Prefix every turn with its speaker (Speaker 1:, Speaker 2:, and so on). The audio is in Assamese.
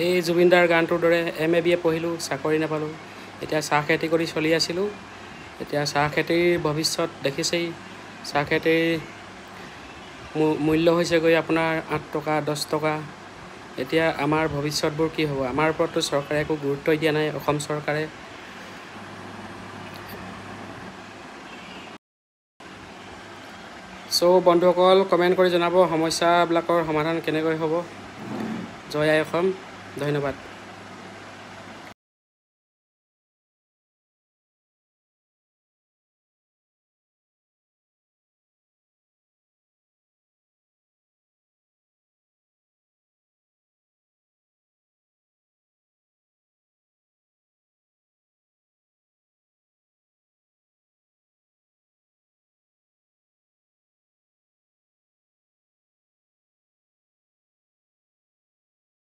Speaker 1: এই জুবিনদাৰ গানটোৰ দৰে MA BA পঢ়িলোঁ, চাকৰি নাপালোঁ। এতিয়া চাহ খেতি কৰি চলি আছিলোঁ। এতিয়া চাহ খেতিৰ ভৱিষ্যত দেখিছেই। চাহ খেতিৰ মূল্য হৈছেগৈ আপোনাৰ 8 টকা 10 টকা। এতিয়া আমাৰ ভৱিষ্যতবোৰ কি হ'ব? আমাৰ ওপৰততো চৰকাৰে একো গুৰুত্বই দিয়া নাই, অসম চৰকাৰে। বন্ধুসকল কমেণ্ট কৰি জনাব সমস্যাবিলাকৰ সমাধান কেনেকৈ হ'ব। জয় আই অসম, ধন্যবাদ।